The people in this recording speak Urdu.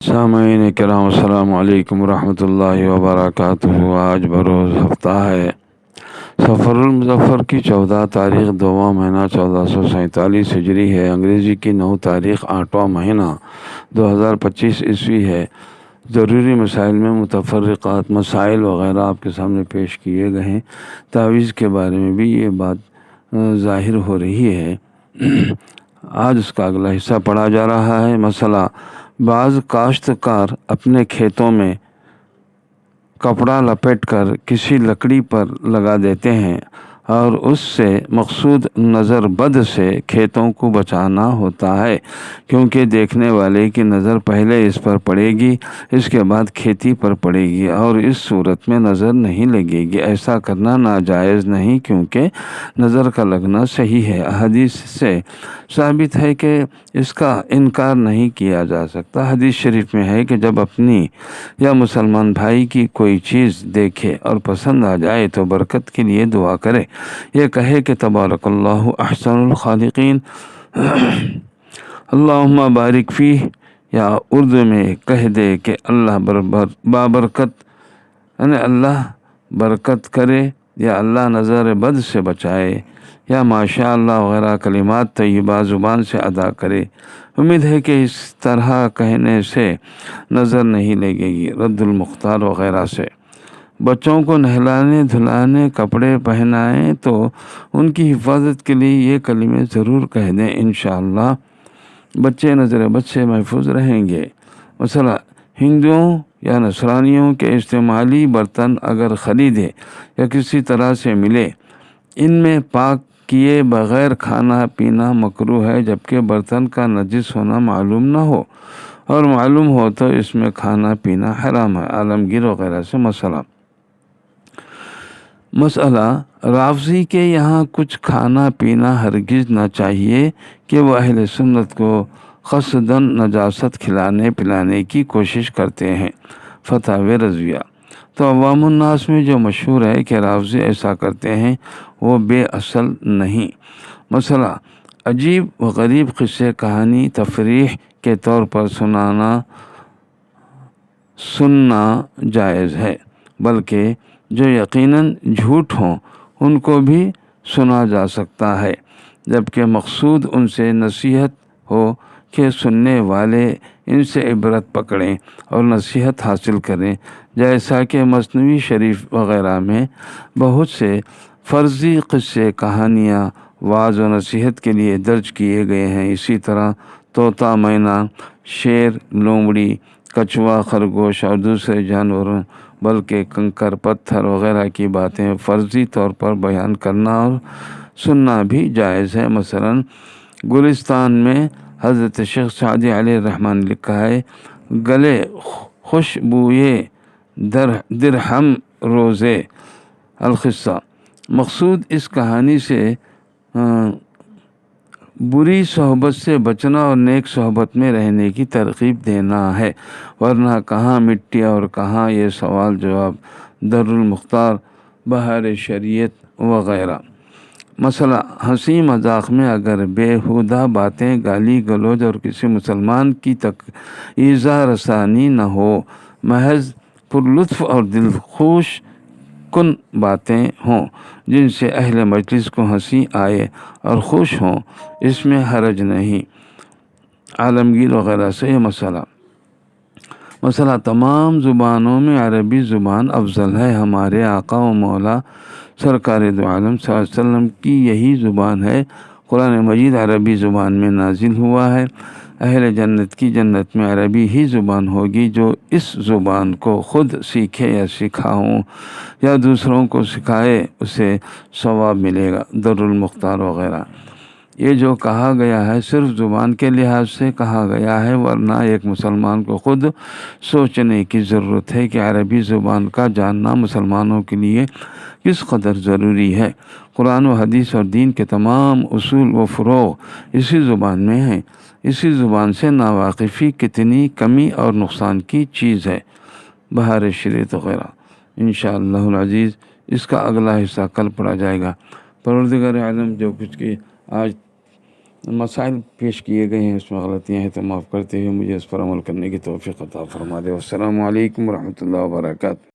سامعین کرام السلام علیکم ورحمۃ اللہ وبرکاتہ۔ آج بروز ہفتہ ہے سفر المظفر کی 14 تاریخ 2واں مہینہ 1447 ہجری ہے۔ انگریزی کی 9 تاریخ 8واں مہینہ 2025 عیسوی ہے۔ ضروری مسائل میں متفرقات مسائل وغیرہ آپ کے سامنے پیش کیے گئے ہیں۔ تعویذ کے بارے میں بھی یہ بات ظاہر ہو رہی ہے۔ آج اس کا اگلا حصہ پڑھا جا رہا ہے۔ مسئلہ: بعض کاشتکار اپنے کھیتوں میں کپڑا لپیٹ کر کسی لکڑی پر لگا دیتے ہیں اور اس سے مقصود نظر بد سے کھیتوں کو بچانا ہوتا ہے، کیونکہ دیکھنے والے کی نظر پہلے اس پر پڑے گی، اس کے بعد کھیتی پر پڑے گی اور اس صورت میں نظر نہیں لگے گی۔ ایسا کرنا ناجائز نہیں، کیونکہ نظر کا لگنا صحیح ہے۔ حدیث سے ثابت ہے کہ اس کا انکار نہیں کیا جا سکتا۔ حدیث شریف میں ہے کہ جب اپنی یا مسلمان بھائی کی کوئی چیز دیکھے اور پسند آ جائے تو برکت کے لیے دعا کرے، یہ کہے کہ تبارک اللہ احسن الخالقین، اللہم بارک فیہ، یا اردو میں کہہ دے کہ اللہ بابرکت، یعنی اللہ برکت کرے، یا اللہ نظر بد سے بچائے، یا ماشاء اللہ وغیرہ کلمات طیبہ زبان سے ادا کرے۔ امید ہے کہ اس طرح کہنے سے نظر نہیں لگے گی۔ رد المختار وغیرہ سے بچوں کو نہلانے دھلانے کپڑے پہنائیں تو ان کی حفاظت کے لیے یہ کلمے ضرور کہہ دیں، انشاءاللہ بچے نظر بد سے محفوظ رہیں گے۔ مثلا ہندوؤں یا نصرانیوں کے استعمالی برتن اگر خریدے یا کسی طرح سے ملے، ان میں پاک کیے بغیر کھانا پینا مکروہ ہے، جبکہ برتن کا نجس ہونا معلوم نہ ہو، اور معلوم ہو تو اس میں کھانا پینا حرام ہے۔ عالمگیر وغیرہ سے مسئلہ رافضی کے یہاں کچھ کھانا پینا ہرگز نہ چاہیے کہ وہ اہل سنت کو قصداً نجاست کھلانے پلانے کی کوشش کرتے ہیں۔ فتاوی رضویہ: تو عوام الناس میں جو مشہور ہے کہ رافضی ایسا کرتے ہیں، وہ بے اصل نہیں۔ مسئلہ: عجیب و غریب قصے کہانی تفریح کے طور پر سننا جائز ہے، بلکہ جو یقیناً جھوٹ ہوں ان کو بھی سنا جا سکتا ہے، جبکہ مقصود ان سے نصیحت ہو کہ سننے والے ان سے عبرت پکڑیں اور نصیحت حاصل کریں، جیسا کہ مثنوی شریف وغیرہ میں بہت سے فرضی قصے کہانیاں وعظ و نصیحت کے لیے درج کیے گئے ہیں۔ اسی طرح طوطا مینا، شیر، لومڑی، کچھوا، خرگوش اور دوسرے جانوروں، بلکہ کنکر پتھر وغیرہ کی باتیں فرضی طور پر بیان کرنا اور سننا بھی جائز ہے۔ مثلا گلستان میں حضرت شیخ سعدی علیہ الرحمن نے لکھا ہے: گلے خوشبوئے درہم روزے القصہ۔ مقصود اس کہانی سے بری صحبت سے بچنا اور نیک صحبت میں رہنے کی ترغیب دینا ہے، ورنہ کہاں مٹی اور کہاں یہ سوال جواب۔ در المختار، بہار شریعت وغیرہ۔ مسئلہ: ہنسی مذاق میں اگر بیہودہ باتیں، گالی گلوچ اور کسی مسلمان کی ایذا رسانی نہ ہو، محض پرلطف اور دلخوش کن باتیں ہوں جن سے اہل مجلس کو ہنسی آئے اور خوش ہوں، اس میں حرج نہیں۔ عالمگیر وغیرہ سے یہ مسئلہ: تمام زبانوں میں عربی زبان افضل ہے۔ ہمارے آقا و مولا سرکار دو عالم صلی اللہ علیہ وسلم کی یہی زبان ہے۔ قرآن مجید عربی زبان میں نازل ہوا ہے۔ اہل جنت کی جنت میں عربی ہی زبان ہوگی۔ جو اس زبان کو خود سیکھے یا سکھاؤں یا دوسروں کو سکھائے، اسے ثواب ملے گا۔ در المختار وغیرہ۔ یہ جو کہا گیا ہے صرف زبان کے لحاظ سے کہا گیا ہے، ورنہ ایک مسلمان کو خود سوچنے کی ضرورت ہے کہ عربی زبان کا جاننا مسلمانوں کے لیے کس قدر ضروری ہے۔ قرآن و حدیث اور دین کے تمام اصول و فروع اسی زبان میں ہیں۔ اسی زبان سے ناواقفی کتنی کمی اور نقصان کی چیز ہے۔ بہار شریعت وغیرہ۔ انشاءاللہ العزیز اس کا اگلا حصہ کل پڑھا جائے گا۔ پروردگار عالم جو کچھ کی آج مسائل پیش کیے گئے ہیں، اس میں غلطیاں ہیں تو معاف کرتے ہوئے مجھے اس پر عمل کرنے کی توفیق عطا فرما دے۔ السلام علیکم ورحمۃ اللہ وبرکاتہ۔